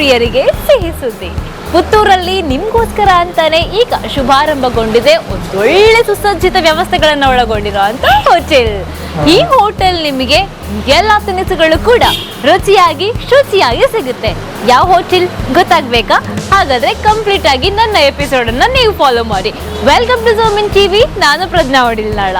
ಪ್ರಿಯರಿಗೆ ಸಿಹಿ ಸುದ್ದಿ. ಪುತ್ತೂರಲ್ಲಿ ನಿಮ್ಗೋಸ್ಕರ ಅಂತಾನೆ ಈಗ ಶುಭಾರಂಭಗೊಂಡಿದೆ ಒಂದೊಳ್ಳೆ ಸುಸಜ್ಜಿತ ವ್ಯವಸ್ಥೆಗಳನ್ನ ಒಳಗೊಂಡಿರುವಂತ ಹೋಟೆಲ್. ಈ ಹೋಟೆಲ್ ನಿಮಗೆ ಎಲ್ಲ ತಿನಿಸುಗಳು ಕೂಡ ರುಚಿಯಾಗಿ ಶುಚಿಯಾಗಿ ಸಿಗುತ್ತೆ. ಯಾವ ಹೋಟೆಲ್ ಗೊತ್ತಾಗ್ಬೇಕಾ? ಹಾಗಾದ್ರೆ ಕಂಪ್ಲೀಟ್ ಆಗಿ ನನ್ನ ಎಪಿಸೋಡ್ ಅನ್ನ ನೀವು ಫಾಲೋ ಮಾಡಿ. Welcome to Zoomin TV. ನಾನು ಪ್ರಜ್ಞಾ ಒಡಿಲ್ನಾಳ.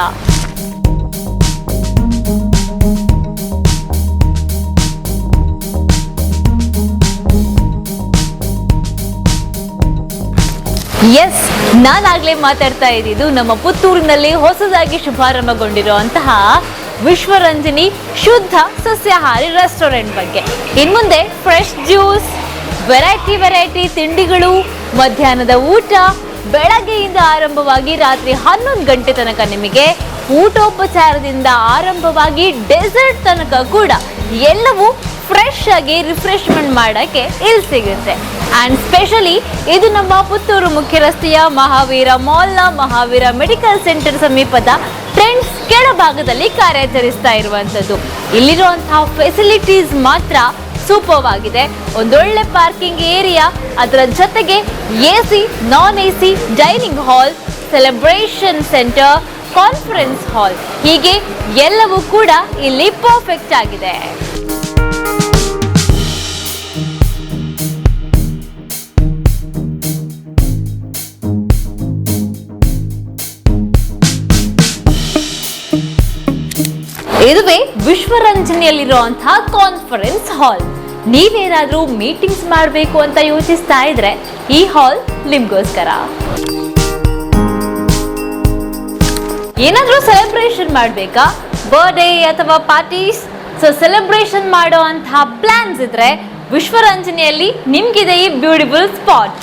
ಎಸ್, ನಾನಾಗ್ಲೇ ಮಾತಾಡ್ತಾ ಇದ್ದಿದ್ದು ನಮ್ಮ ಪುತ್ತೂರಿನಲ್ಲಿ ಹೊಸದಾಗಿ ಶುಭಾರಂಭಗೊಂಡಿರುವಂತಹ ವಿಶ್ವರಂಜನಿ ಶುದ್ಧ ಸಸ್ಯಾಹಾರಿ ರೆಸ್ಟೋರೆಂಟ್ ಬಗ್ಗೆ. ಇನ್ಮುಂದೆ ಫ್ರೆಶ್ ಜ್ಯೂಸ್, ವೆರೈಟಿ ತಿಂಡಿಗಳು, ಮಧ್ಯಾಹ್ನದ ಊಟ, ಬೆಳಗ್ಗೆಯಿಂದ ಆರಂಭವಾಗಿ ರಾತ್ರಿ 11 ಗಂಟೆ ತನಕ ನಿಮಗೆ ಊಟೋಪಚಾರದಿಂದ ಆರಂಭವಾಗಿ ಡೆಸರ್ಟ್ ತನಕ ಕೂಡ ಎಲ್ಲವೂ ಫ್ರೆಶ್ ಆಗಿ ರಿಫ್ರೆಶ್ಮೆಂಟ್ ಮಾಡೋಕ್ಕೆ ಇಲ್ಲಿ ಸಿಗುತ್ತೆ. ಆ್ಯಂಡ್ ಸ್ಪೆಷಲಿ ಇದು ನಮ್ಮ ಪುತ್ತೂರು ಮುಖ್ಯ ರಸ್ತೆಯ ಮಹಾವೀರ ಮಾಲ್ನ ಮಹಾವೀರ ಮೆಡಿಕಲ್ ಸೆಂಟರ್ ಸಮೀಪದ ಟ್ರೆಂಡ್ಸ್ ಕೆಳಭಾಗದಲ್ಲಿ ಕಾರ್ಯಾಚರಿಸ್ತಾ ಇರುವಂಥದ್ದು. ಇಲ್ಲಿರುವಂತಹ ಫೆಸಿಲಿಟೀಸ್ ಮಾತ್ರ ಸೂಪರ್ ಆಗಿದೆ. ಒಂದೊಳ್ಳೆ ಪಾರ್ಕಿಂಗ್ ಏರಿಯಾ, ಅದರ ಜೊತೆಗೆ AC, ನಾನ್ AC, dining hall, celebration centre, conference hall, ಹೀಗೆ ಎಲ್ಲವೂ ಕೂಡ ಇಲ್ಲಿ ಪರ್ಫೆಕ್ಟ್ ಆಗಿದೆ. ಇದುವೇ ವಿಶ್ವರಂಜನಿಯಲ್ಲಿರುವಂತಹ ಕಾನ್ಫರೆನ್ಸ್ ಹಾಲ್. ನೀವೇನಾದ್ರೂ ಮೀಟಿಂಗ್ಸ್ ಮಾಡಬೇಕು ಅಂತ ಯೋಚಿಸ್ತಾ ಇದ್ರೆ ಈ ಹಾಲ್ ನಿಮ್ಗೋಸ್ಕರ. ಏನಾದ್ರೂ ಸೆಲೆಬ್ರೇಷನ್ ಮಾಡಬೇಕಾ, ಬರ್ಡೇ ಅಥವಾ ಪಾರ್ಟೀಸ್, ಸೆಲೆಬ್ರೇಷನ್ ಮಾಡೋ ಅಂತಹ ಪ್ಲಾನ್ಸ್ ಇದ್ರೆ ವಿಶ್ವರಂಜನಿಯಲ್ಲಿ ನಿಮ್ಗಿದೆ ಈ ಬ್ಯೂಟಿಫುಲ್ ಸ್ಪಾಟ್.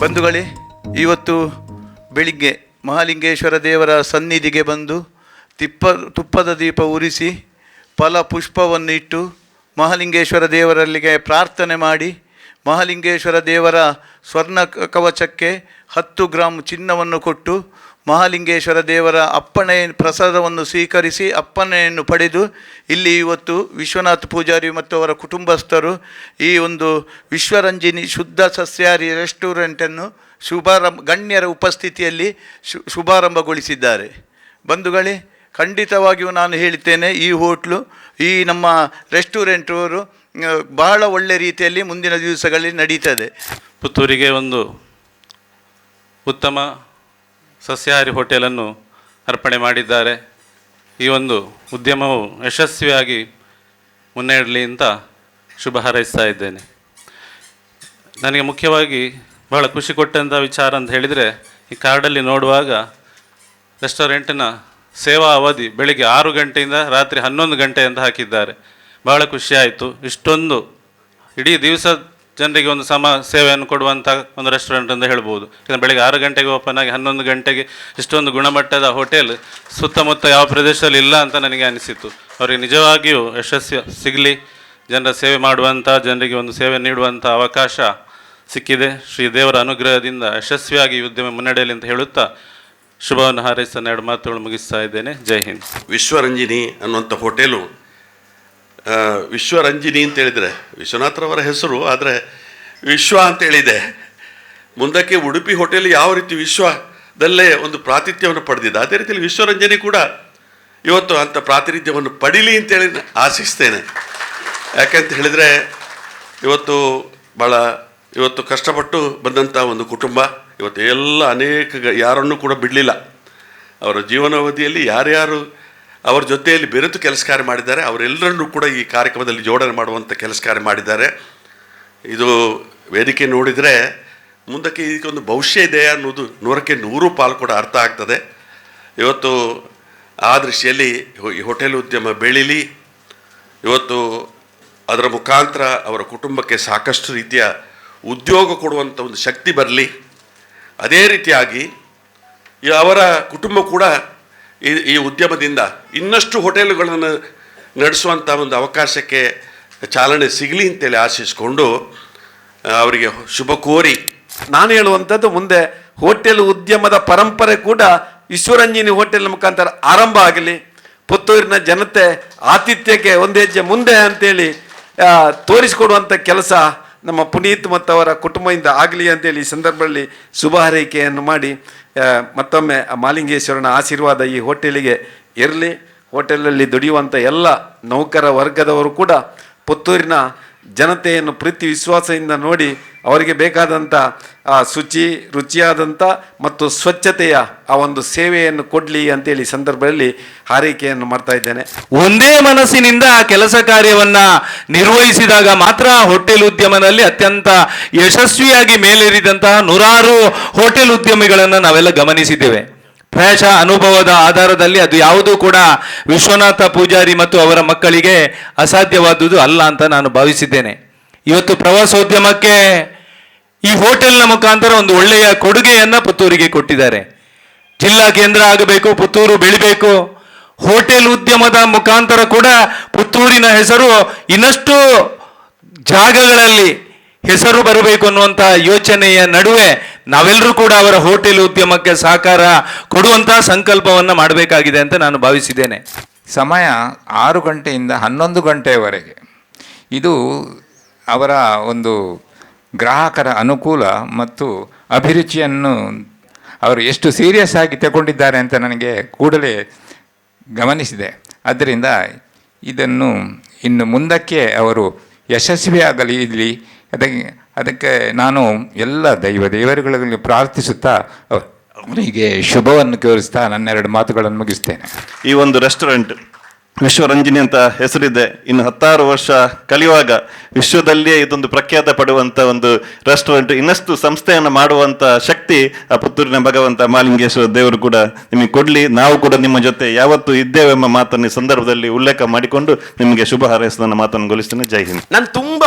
ಬಂಧುಗಳೇ, ಇವತ್ತು ಬೆಳಿಗ್ಗೆ ಮಹಾಲಿಂಗೇಶ್ವರ ದೇವರ ಸನ್ನಿಧಿಗೆ ಬಂದು ತುಪ್ಪದ ದೀಪ ಉರಿಸಿ ಫಲ ಪುಷ್ಪವನ್ನು ಇಟ್ಟು ಮಹಾಲಿಂಗೇಶ್ವರ ದೇವರಲ್ಲಿಗೆ ಪ್ರಾರ್ಥನೆ ಮಾಡಿ ಮಹಾಲಿಂಗೇಶ್ವರ ದೇವರ ಸ್ವರ್ಣ ಕವಚಕ್ಕೆ 10 ಗ್ರಾಂ ಚಿನ್ನವನ್ನು ಕೊಟ್ಟು ಮಹಾಲಿಂಗೇಶ್ವರ ದೇವರ ಅಪ್ಪಣೆ ಪ್ರಸಾದವನ್ನು ಸ್ವೀಕರಿಸಿ ಅಪ್ಪಣೆಯನ್ನು ಪಡೆದು ಇಲ್ಲಿ ಇವತ್ತು ವಿಶ್ವನಾಥ್ ಪೂಜಾರಿ ಮತ್ತು ಅವರ ಕುಟುಂಬಸ್ಥರು ಈ ಒಂದು ವಿಶ್ವರಂಜನಿ ಶುದ್ಧ ಸಸ್ಯಾಹಾರಿ ರೆಸ್ಟೋರೆಂಟನ್ನು ಗಣ್ಯರ ಉಪಸ್ಥಿತಿಯಲ್ಲಿ ಶುಭಾರಂಭಗೊಳಿಸಿದ್ದಾರೆ. ಬಂಧುಗಳೇ, ಖಂಡಿತವಾಗಿಯೂ ನಾನು ಹೇಳ್ತೇನೆ, ಈ ಹೋಟ್ಲು, ಈ ನಮ್ಮ ರೆಸ್ಟೋರೆಂಟವರು ಬಹಳ ಒಳ್ಳೆ ರೀತಿಯಲ್ಲಿ ಮುಂದಿನ ದಿವಸಗಳಲ್ಲಿ ನಡೀತದೆ. ಪುತ್ತೂರಿಗೆ ಒಂದು ಉತ್ತಮ ಸಸ್ಯಾಹಾರಿ ಹೋಟೆಲನ್ನು ಅರ್ಪಣೆ ಮಾಡಿದ್ದಾರೆ. ಈ ಒಂದು ಉದ್ಯಮವು ಯಶಸ್ವಿಯಾಗಿ ಮುನ್ನಡೆಯಲಿ ಅಂತ ಶುಭ ಹಾರೈಸ್ತಾ ಇದ್ದೇನೆ. ನನಗೆ ಮುಖ್ಯವಾಗಿ ಬಹಳ ಖುಷಿ ಕೊಟ್ಟಂಥ ವಿಚಾರ ಅಂತ ಹೇಳಿದರೆ, ಈ ಕಾರ್ಡಲ್ಲಿ ನೋಡುವಾಗ ರೆಸ್ಟೋರೆಂಟಿನ ಸೇವಾ ಅವಧಿ ಬೆಳಿಗ್ಗೆ 6 ಗಂಟೆಯಿಂದ ರಾತ್ರಿ 11 ಗಂಟೆ ಅಂತ ಹಾಕಿದ್ದಾರೆ. ಬಹಳ ಖುಷಿಯಾಯಿತು. ಇಷ್ಟೊಂದು ಇಡೀ ದಿವಸ ಜನರಿಗೆ ಒಂದು ಸೇವೆಯನ್ನು ಕೊಡುವಂಥ ಒಂದು ರೆಸ್ಟೋರೆಂಟ್ ಅಂತ ಹೇಳ್ಬೋದು. ಯಾಕಂದರೆ ಬೆಳಗ್ಗೆ 6 ಗಂಟೆಗೆ ಓಪನ್ ಆಗಿ 11 ಗಂಟೆಗೆ ಇಷ್ಟೊಂದು ಗುಣಮಟ್ಟದ ಹೋಟೆಲ್ ಸುತ್ತಮುತ್ತ ಯಾವ ಪ್ರದೇಶದಲ್ಲಿ ಇಲ್ಲ ಅಂತ ನನಗೆ ಅನಿಸಿತು. ಅವರಿಗೆ ನಿಜವಾಗಿಯೂ ಯಶಸ್ಸು ಸಿಗಲಿ, ಜನರ ಸೇವೆ ಮಾಡುವಂಥ, ಜನರಿಗೆ ಒಂದು ಸೇವೆ ನೀಡುವಂಥ ಅವಕಾಶ ಸಿಕ್ಕಿದೆ. ಶ್ರೀ ದೇವರ ಅನುಗ್ರಹದಿಂದ ಯಶಸ್ವಿಯಾಗಿ ಈ ಉದ್ಯಮ ಮುನ್ನಡೆಯಲಿ ಅಂತ ಹೇಳುತ್ತಾ ಶುಭವನ್ನು ಹಾರೈಸಿ 2 ಮಾತುಗಳು ಮುಗಿಸ್ತಾ ಇದ್ದೇನೆ. ಜೈ ಹಿಂದ್. ವಿಶ್ವರಂಜನಿ ಅನ್ನುವಂಥ ಹೋಟೆಲು, ವಿಶ್ವರಂಜನಿ ಅಂತೇಳಿದರೆ ವಿಶ್ವನಾಥರವರ ಹೆಸರು, ಆದರೆ ವಿಶ್ವ ಅಂತೇಳಿದೆ. ಮುಂದಕ್ಕೆ ಉಡುಪಿ ಹೋಟೆಲ್ ಯಾವ ರೀತಿ ವಿಶ್ವದಲ್ಲೇ ಒಂದು ಪ್ರಾತಿಥ್ಯವನ್ನು ಪಡೆದಿದೆ, ಅದೇ ರೀತಿಯಲ್ಲಿ ವಿಶ್ವರಂಜನಿ ಕೂಡ ಇವತ್ತು ಅಂಥ ಪ್ರಾತಿನಿಧ್ಯವನ್ನು ಪಡೀಲಿ ಅಂತೇಳಿ ಆಶಿಸ್ತೇನೆ. ಯಾಕೆಂತ ಹೇಳಿದರೆ ಇವತ್ತು ಕಷ್ಟಪಟ್ಟು ಬಂದಂಥ ಒಂದು ಕುಟುಂಬ ಇವತ್ತು ಎಲ್ಲ ಅನೇಕ ಯಾರನ್ನೂ ಕೂಡ ಬಿಡಲಿಲ್ಲ. ಅವರ ಜೀವನಾವಧಿಯಲ್ಲಿ ಯಾರ್ಯಾರು ಅವರ ಜೊತೆಯಲ್ಲಿ ಬೆರೆತು ಕೆಲಸ ಕಾರ್ಯ ಮಾಡಿದ್ದಾರೆ ಅವರೆಲ್ಲರನ್ನೂ ಕೂಡ ಈ ಕಾರ್ಯಕ್ರಮದಲ್ಲಿ ಜೋಡಣೆ ಮಾಡುವಂಥ ಕೆಲಸ ಕಾರ್ಯ ಮಾಡಿದ್ದಾರೆ. ಇದು ವೇದಿಕೆ ನೋಡಿದರೆ ಮುಂದಕ್ಕೆ ಇದಕ್ಕೊಂದು ಭವಿಷ್ಯ ಇದೆ ಅನ್ನೋದು 100% ಪಾಲು ಕೂಡ ಅರ್ಥ ಆಗ್ತದೆ. ಇವತ್ತು ಆ ದೃಷ್ಟಿಯಲ್ಲಿ ಈ ಹೋಟೆಲ್ ಉದ್ಯಮ ಬೆಳೀಲಿ, ಇವತ್ತು ಅದರ ಮುಖಾಂತರ ಅವರ ಕುಟುಂಬಕ್ಕೆ ಸಾಕಷ್ಟು ರೀತಿಯ ಉದ್ಯೋಗ ಕೊಡುವಂಥ ಒಂದು ಶಕ್ತಿ ಬರಲಿ. ಅದೇ ರೀತಿಯಾಗಿ ಅವರ ಕುಟುಂಬ ಕೂಡ ಈ ಉದ್ಯಮದಿಂದ ಇನ್ನಷ್ಟು ಹೋಟೆಲುಗಳನ್ನು ನಡೆಸುವಂಥ ಒಂದು ಅವಕಾಶಕ್ಕೆ ಚಾಲನೆ ಸಿಗಲಿ ಅಂತೇಳಿ ಆಶಿಸಿಕೊಂಡು ಅವರಿಗೆ ಶುಭ ಕೋರಿ ನಾನು ಹೇಳುವಂಥದ್ದು, ಮುಂದೆ ಹೋಟೆಲ್ ಉದ್ಯಮದ ಪರಂಪರೆ ಕೂಡ ವಿಶ್ವರಂಜನಿ ಹೋಟೆಲ್ ಮುಖಾಂತರ ಆರಂಭ ಆಗಲಿ. ಪುತ್ತೂರಿನ ಜನತೆ ಆತಿಥ್ಯಕ್ಕೆ ಒಂದು ಹೆಜ್ಜೆ ಮುಂದೆ ಅಂತೇಳಿ ತೋರಿಸಿಕೊಡುವಂಥ ಕೆಲಸ ನಮ್ಮ ಪುನೀತ್ ಮತ್ತು ಅವರ ಕುಟುಂಬದಿಂದ ಆಗಲಿ ಅಂತೇಳಿ ಈ ಸಂದರ್ಭದಲ್ಲಿ ಶುಭ ಹಾರೈಕೆಯನ್ನು ಮಾಡಿ ಮತ್ತೊಮ್ಮೆ ಮಾಲಿಂಗೇಶ್ವರನ ಆಶೀರ್ವಾದ ಈ ಹೋಟೆಲಿಗೆ ಇರಲಿ. ಹೋಟೆಲಲ್ಲಿ ದುಡಿಯುವಂಥ ಎಲ್ಲ ನೌಕರ ವರ್ಗದವರು ಕೂಡ ಪುತ್ತೂರಿನ ಜನತೆಯನ್ನು ಪ್ರೀತಿ ವಿಶ್ವಾಸದಿಂದ ನೋಡಿ ಅವರಿಗೆ ಬೇಕಾದಂಥ ರುಚಿಯಾದಂಥ ಮತ್ತು ಸ್ವಚ್ಛತೆಯ ಆ ಒಂದು ಸೇವೆಯನ್ನು ಕೊಡಲಿ ಅಂತೇಳಿ ಸಂದರ್ಭದಲ್ಲಿ ಹಾರೈಕೆಯನ್ನು ಮಾಡ್ತಾ ಇದ್ದೇನೆ. ಒಂದೇ ಮನಸ್ಸಿನಿಂದ ಕೆಲಸ ಕಾರ್ಯವನ್ನ ನಿರ್ವಹಿಸಿದಾಗ ಮಾತ್ರ ಹೋಟೆಲ್ ಉದ್ಯಮದಲ್ಲಿ ಅತ್ಯಂತ ಯಶಸ್ವಿಯಾಗಿ ಮೇಲೇರಿದಂತಹ ನೂರಾರು ಹೋಟೆಲ್ ಉದ್ಯಮಿಗಳನ್ನು ನಾವೆಲ್ಲ ಗಮನಿಸಿದ್ದೇವೆ. ಪ್ರಾಯಶಃ ಅನುಭವದ ಆಧಾರದಲ್ಲಿ ಅದು ಯಾವುದೂ ಕೂಡ ವಿಶ್ವನಾಥ ಪೂಜಾರಿ ಮತ್ತು ಅವರ ಮಕ್ಕಳಿಗೆ ಅಸಾಧ್ಯವಾದುದು ಅಲ್ಲ ಅಂತ ನಾನು ಭಾವಿಸಿದ್ದೇನೆ. ಇವತ್ತು ಪ್ರವಾಸೋದ್ಯಮಕ್ಕೆ ಈ ಹೋಟೆಲ್ನ ಮುಖಾಂತರ ಒಂದು ಒಳ್ಳೆಯ ಕೊಡುಗೆಯನ್ನು ಪುತ್ತೂರಿಗೆ ಕೊಟ್ಟಿದ್ದಾರೆ. ಜಿಲ್ಲಾ ಕೇಂದ್ರ ಆಗಬೇಕು, ಪುತ್ತೂರು ಬೆಳಿಬೇಕು. ಹೋಟೆಲ್ ಉದ್ಯಮದ ಮುಖಾಂತರ ಕೂಡ ಪುತ್ತೂರಿನ ಹೆಸರು ಇನ್ನಷ್ಟು ಜಾಗಗಳಲ್ಲಿ ಹೆಸರು ಬರಬೇಕು ಅನ್ನುವಂಥ ಯೋಚನೆಯ ನಡುವೆ ನಾವೆಲ್ಲರೂ ಕೂಡ ಅವರ ಹೋಟೆಲ್ ಉದ್ಯಮಕ್ಕೆ ಸಹಕಾರ ಕೊಡುವಂತಹ ಸಂಕಲ್ಪವನ್ನು ಮಾಡಬೇಕಾಗಿದೆ ಅಂತ ನಾನು ಭಾವಿಸಿದ್ದೇನೆ. ಸಮಯ 6 ಗಂಟೆಯಿಂದ 11 ಗಂಟೆಯವರೆಗೆ ಇದು ಅವರ ಒಂದು ಗ್ರಾಹಕರ ಅನುಕೂಲ ಮತ್ತು ಅಭಿರುಚಿಯನ್ನು ಅವರು ಎಷ್ಟು ಸೀರಿಯಸ್ ಆಗಿ ತಗೊಂಡಿದ್ದಾರೆ ಅಂತ ನನಗೆ ಕೂಡಲೇ ಗಮನಿಸಿದೆ. ಆದ್ದರಿಂದ ಇದನ್ನು ಇನ್ನು ಮುಂದಕ್ಕೆ ಅವರು ಯಶಸ್ವಿಯಾಗಲಿ ಇಲ್ಲಿ ಅದಕ್ಕೆ ನಾನು ಎಲ್ಲ ದೇವರುಗಳಲ್ಲಿ ಪ್ರಾರ್ಥಿಸುತ್ತಾ ಅವರಿಗೆ ಶುಭವನ್ನು ಕೋರಿಸ್ತಾ ನನ್ನ 2 ಮಾತುಗಳನ್ನು ಮುಗಿಸ್ತೇನೆ. ಈ ಒಂದು ರೆಸ್ಟೋರೆಂಟ್ ವಿಶ್ವರಂಜನಿ ಅಂತ ಹೆಸರಿದೆ. ಇನ್ನು 16 ವರ್ಷ ಕಲಿಯುವಾಗ ವಿಶ್ವದಲ್ಲಿಯೇ ಇದೊಂದು ಪ್ರಖ್ಯಾತ ಪಡುವಂಥ ಒಂದು ರೆಸ್ಟೋರೆಂಟ್, ಇನ್ನಷ್ಟು ಸಂಸ್ಥೆಯನ್ನು ಮಾಡುವಂಥ ಶಕ್ತಿ ಆ ಪುತ್ತೂರಿನ ಭಗವಂತ ಮಾಲಿಂಗೇಶ್ವರ ದೇವರು ಕೂಡ ನಿಮಗೆ ಕೊಡಲಿ. ನಾವು ಕೂಡ ನಿಮ್ಮ ಜೊತೆ ಯಾವತ್ತೂ ಇದ್ದೇವೆಂಬ ಮಾತನ್ನು ಈ ಸಂದರ್ಭದಲ್ಲಿ ಉಲ್ಲೇಖ ಮಾಡಿಕೊಂಡು ನಿಮಗೆ ಶುಭ ಹಾರೈಸಿ ನನ್ನ ಮಾತನ್ನು ಗೊಳಿಸ್ತೇನೆ. ಜೈ ಹಿಂದ್. ನಾನು ತುಂಬ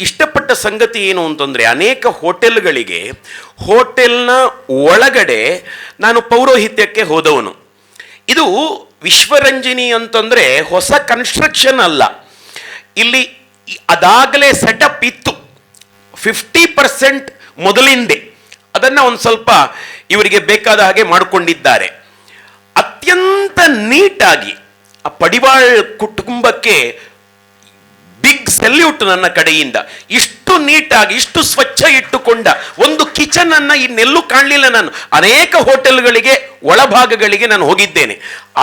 ಇಷ್ಟಪಟ್ಟ ಸಂಗತಿ ಏನು ಅಂತಂದರೆ, ಅನೇಕ ಹೋಟೆಲ್ಗಳಿಗೆ ಹೋಟೆಲ್ನ ಒಳಗಡೆ ನಾನು ಪೌರೋಹಿತ್ಯಕ್ಕೆ ಹೋದವನು. ಇದು ವಿಶ್ವರಂಜನಿ ಅಂತಂದರೆ ಹೊಸ ಕನ್ಸ್ಟ್ರಕ್ಷನ್ ಅಲ್ಲ, ಇಲ್ಲಿ ಅದಾಗಲೇ ಸೆಟಪ್ ಇತ್ತು. 50% ಮೊದಲಿಂದೆ ಅದನ್ನು ಒಂದು ಸ್ವಲ್ಪ ಇವರಿಗೆ ಬೇಕಾದ ಹಾಗೆ ಮಾಡಿಕೊಂಡಿದ್ದಾರೆ. ಅತ್ಯಂತ ನೀಟಾಗಿ ಆ ಪಡಿವಾಳ್ ಕುಟುಂಬಕ್ಕೆ ಬಿಗ್ ಸೆಲ್ಯೂಟ್ ನನ್ನ ಕಡೆಯಿಂದ. ಇಷ್ಟು ನೀಟಾಗಿ ಇಷ್ಟು ಸ್ವಚ್ಛ ಇಟ್ಟುಕೊಂಡ ಒಂದು ಕಿಚನ್ ಅನ್ನ ಇನ್ನೆಲ್ಲೂ ಕಾಣಲಿಲ್ಲ. ನಾನು ಅನೇಕ ಹೋಟೆಲ್ಗಳಿಗೆ ಒಳಭಾಗಗಳಿಗೆ ನಾನು ಹೋಗಿದ್ದೇನೆ.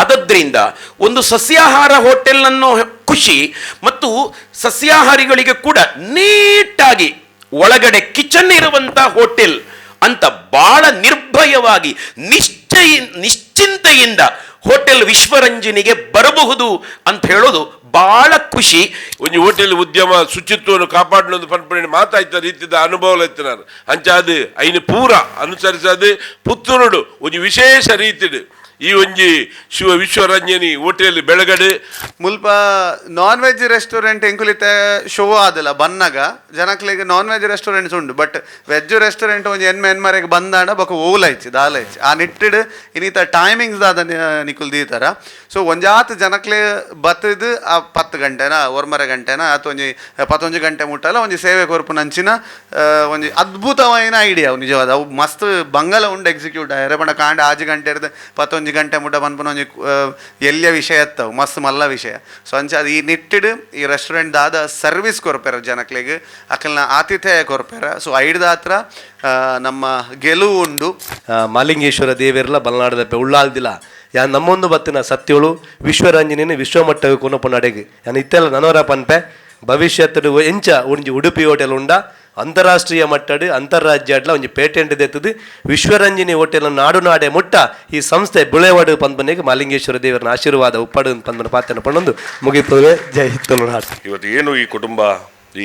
ಆದದ್ರಿಂದ ಒಂದು ಸಸ್ಯಾಹಾರ ಹೋಟೆಲ್ ಅನ್ನೋ ಖುಷಿ ಮತ್ತು ಸಸ್ಯಾಹಾರಿಗಳಿಗೆ ಕೂಡ ನೀಟಾಗಿ ಒಳಗಡೆ ಕಿಚನ್ ಇರುವಂತ ಹೋಟೆಲ್ ಅಂತ ಬಹಳ ನಿರ್ಭಯವಾಗಿ ನಿಶ್ಚಿಂತೆಯಿಂದ ಹೋಟೆಲ್ ವಿಶ್ವರಂಜನಿಗೆ ಬರಬಹುದು ಅಂತ ಹೇಳೋದು ಬಹಳ ಖುಷಿ. ಒಂದು ಹೋಟೆಲ್ ಉದ್ಯಮ ಶುಚಿತ್ವವನ್ನು ಕಾಪಾಡೋದು ಪನ್ಪಣೆ ಮಾತಾಯ್ತ ರೀತಿಯ ಅನುಭವ ಇತ್ತು. ನಾನು ಅಂಚಾದು ಐನು ಪೂರ ಅನುಸರಿಸದು ಪುತ್ತೂರುಡು ಒಂದು ವಿಶೇಷ ರೀತಿಡು ಈ ಒಂಜಿ ವಿಶ್ವರಂಜನಿ ಹೋಟೆಲ್ ಬೆಳಗಡೆ ಮುಲ್ಪ ನಾನ್ ವೆಜ್ ರೆಸ್ಟೋರೆಂಟ್ ಎಂಕುಲಿತೆ ಶೋ ಆದಲ್ಲ ಬನ್ನಾಗ ಜನಕ್ಲಿಗೆ ನಾನ್ ವೆಜ್ ರೆಸ್ಟೋರೆಂಟ್ಸ್ ಉಂಡು. ಬಟ್ ವೆಜ್ ರೆಸ್ಟೋರೆಂಟ್ ಒಂದು ಎನ್ಮೆರೆಗೆ ಬಂದಾಂಡ ಬೊಕ ಓಲಾಯ್ಚಿ ದಾಲಾಯ್ಚಿ ಆ ನಿಟ್ಟಿಡ್ ಇನ್ನಿತ ಟೈಮಿಂಗ್ಸ್ ದಾದ ನಿಕುಲ್ ದೀತಾರ. ಸೊ ಒಂಜಾತ್ ಜನಕ್ಲೆ ಬತ್ತದು ಆ 10 ಗಂಟೆನ 1 ಗಂಟೆನ ಅಥವಾ ಒಂಜಿ 11 ಗಂಟೆ ಮುಟ್ಟಲ್ಲ ಒಂಜಿ ಸೇವೆ ಕೊರ್ಪು ನಂಚಿನ ಒಂಜಿ ಅದ್ಭುತವಾಯಿನ ಐಡಿಯಾ ನಿಜವಾದ. ಅವು ಮಸ್ತ್ ಬಂಗಲ ಉಂಡು ಎಕ್ಸಿಕ್ಯೂಟ್ ಆಯ್ರೆ ಬಣ್ಣ ಕಾಂಡ 6 ಗಂಟೆ ಇರ್ದು 11 ಗಂಟೆ ಮುಟ್ಟ ಬಂದ್ಪನ ಒಂಜಿ ಎಲ್ಲಿಯ ವಿಷಯ ಎತ್ತವು ಮಸ್ತ್ ಮಲ್ಲ ವಿಷಯ. ಸೊ ಅಂಚ ಅದು ಈ ನಿಟ್ಟಿಡ್ ಈ ರೆಸ್ಟೋರೆಂಟ್ ದಾದ ಸರ್ವಿಸ್ ಕೊರ್ಪೆರ ಜನಕ್ಲಿಗೆ ಅಕಲ್ನ ಆತಿಥ್ಯ ಕೊರ್ಪೆರ. ಸೊ ಐಡ್ದ ಹತ್ರ ನಮ್ಮ ಗೆಲುವು ಉಂಡು. ಮಾಲಿಂಗೇಶ್ವರ ದೇವೆರ್ಲ ಬಲ್ನಾಡದ ಉಳ್ಳಾಲ್ದಿಲ್ಲ ಯಾ ನಮ್ಮೊಂದು ಬತ್ತಿನ ಸತ್ಯಗಳು ವಿಶ್ವರಂಜನಿನ ವಿಶ್ವಮಟ್ಟಕ್ಕೆ ಕೊನಪ ನಡೆಗೆ ಯಾನು ಇತ್ತೆಲ್ಲ ನನವರ ಪನ್ಪೆ ಭವಿಷ್ಯತ್ತು ಎಂಚ ಒಂಜಿ ಉಡುಪಿ ಹೋಟೆಲ್ ಉಂಡ ಅಂತಾರಾಷ್ಟ್ರೀಯ ಮಟ್ಟಡು ಅಂತಾರಾಜ್ಯ ಅಡ್ಲ ಒಂಜಿ ಪೇಟೆಂಟ್ ದೆತ್ತದು ವಿಶ್ವರಂಜನಿ ಹೋಟೆಲ್ ನಾಡು ನಾಡೆ ಮುಟ್ಟ ಈ ಸಂಸ್ಥೆ ಬುಳೆವಾಡು ಪಂಪನೆಗೆ ಮಾಲಿಂಗೇಶ್ವರ ದೇವರನ ಆಶೀರ್ವಾದ ಉಪ್ಪಡು ಪಂಪನ ಪಾತ್ರನ ಪಣ್ಣೊಂದು ಮುಗಿಪುವೆ. ಜೈ ತುಳುನಾಡು. ಇವತ್ತು ಏನು ಈ ಕುಟುಂಬ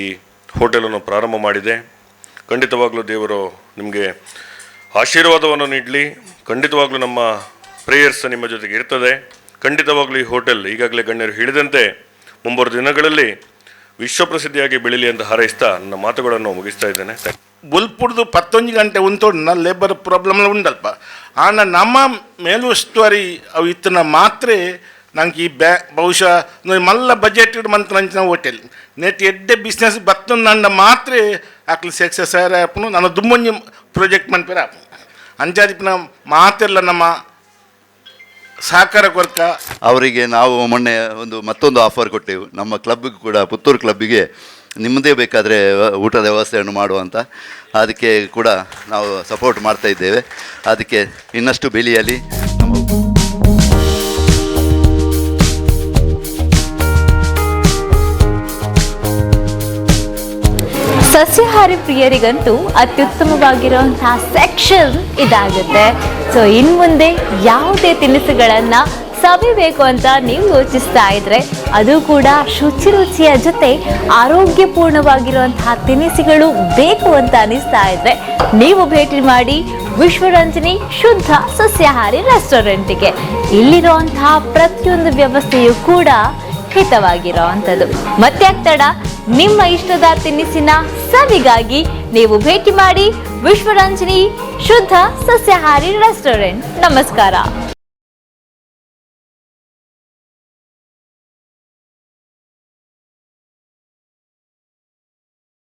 ಈ ಹೋಟೆಲನ್ನು ಪ್ರಾರಂಭ ಮಾಡಿದೆ ಖಂಡಿತವಾಗ್ಲೂ ದೇವರು ನಿಮಗೆ ಆಶೀರ್ವಾದವನ್ನು ನೀಡಲಿ. ಖಂಡಿತವಾಗ್ಲೂ ನಮ್ಮ ಪ್ರೇಯರ್ಸ್ ನಿಮ್ಮ ಜೊತೆಗೆ ಇರ್ತದೆ. ಖಂಡಿತವಾಗ್ಲೂ ಈ ಹೋಟೆಲ್ ಈಗಾಗಲೇ ಗಣ್ಯರು ಹೇಳಿದಂತೆ ಮುಂಬರುವ ದಿನಗಳಲ್ಲಿ ವಿಶ್ವಪ್ರಸಿದ್ಧಿಯಾಗಿ ಬೆಳೀಲಿ ಅಂತ ಹಾರೈಸ್ತಾ ನನ್ನ ಮಾತುಗಳನ್ನು ಮುಗಿಸ್ತಾ ಇದ್ದೇನೆ. ಬುಲ್ಪುರ್ದು 11 ಗಂಟೆ ಉಂಟು ಲೇಬರ್ ಪ್ರಾಬ್ಲಮ್ ಉಂಟಲ್ಪ ಆನ ನಮ್ಮ ಮೇಲುಸ್ತುವಾರಿ ಅವು ಇತ್ತನ ಮಾತ್ರ ನಂಗೆ ಈ ಬಹುಶಃ ಮಲ್ಲ ಬಜೆಟ್ ಮಂತ್ರ ಅಂಚಿನ ಹೋಟೆಲ್ ನೆಟ್ ಎಡ್ಡೆ ಬಿಸ್ನೆಸ್ ಬತ್ತೊಂದು ಮಾತ್ರ ಆಕ್ಲಿ ಸಕ್ಸಸ್ ಆಪನು ನಾನು ದುಮ್ಮೊಂಜಿ ಪ್ರಾಜೆಕ್ಟ್ ಮನ್ಪೇರ ಆಪು ಅಂಚಾದಿಪ್ಪಿನ ಮಾತೆಲ್ಲ ನಮ್ಮ ಸಹಕಾರ ಕೊರಕ ಅವರಿಗೆ ನಾವು ಮೊನ್ನೆ ಮತ್ತೊಂದು ಆಫರ್ ಕೊಟ್ಟೆವು ನಮ್ಮ ಕ್ಲಬ್ಗೆ ಕೂಡ, ಪುತ್ತೂರು ಕ್ಲಬ್ಬಿಗೆ ನಿಮ್ಮದೇ ಬೇಕಾದರೆ ಊಟದ ವ್ಯವಸ್ಥೆಯನ್ನು ಮಾಡುವಂಥ, ಅದಕ್ಕೆ ಕೂಡ ನಾವು ಸಪೋರ್ಟ್ ಮಾಡ್ತಾ ಇದ್ದೇವೆ. ಅದಕ್ಕೆ ಇನ್ನಷ್ಟು ಬೆಳೆಯಲಿ. ಸಸ್ಯಾಹಾರಿ ಪ್ರಿಯರಿಗಂತೂ ಅತ್ಯುತ್ತಮವಾಗಿರುವಂತಹ ಸೆಕ್ಷನ್ ಇದಾಗುತ್ತೆ. ಸೊ ಇನ್ನು ಮುಂದೆ ಯಾವುದೇ ತಿನಿಸುಗಳನ್ನು ಸವಿಬೇಕು ಅಂತ ನೀವು ಯೋಚಿಸ್ತಾ ಇದ್ರೆ, ಅದು ಕೂಡ ರುಚಿಯ ಜೊತೆ ಆರೋಗ್ಯಪೂರ್ಣವಾಗಿರುವಂತಹ ತಿನಿಸುಗಳು ಬೇಕು ಅಂತ ಅನಿಸ್ತಾ ಇದ್ರೆ ನೀವು ಭೇಟಿ ಮಾಡಿ ವಿಶ್ವರಂಜನಿ ಶುದ್ಧ ಸಸ್ಯಾಹಾರಿ ರೆಸ್ಟೋರೆಂಟ್ಗೆ. ಇಲ್ಲಿರುವಂತಹ ಪ್ರತಿಯೊಂದು ವ್ಯವಸ್ಥೆಯು ಕೂಡ ಹಿತವಾಗಿರುವಂಥದ್ದು. ಮತ್ತೆ ತಡ, ನಿಮ್ಮ ಇಷ್ಟದ ತಿನಿಸಿನ ಸವಿಗಾಗಿ ನೀವು ಭೇಟಿ ಮಾಡಿ ವಿಶ್ವರಂಜನಿ ಶುದ್ಧ ಸಸ್ಯಾಹಾರಿ ರೆಸ್ಟೋರೆಂಟ್. ನಮಸ್ಕಾರ.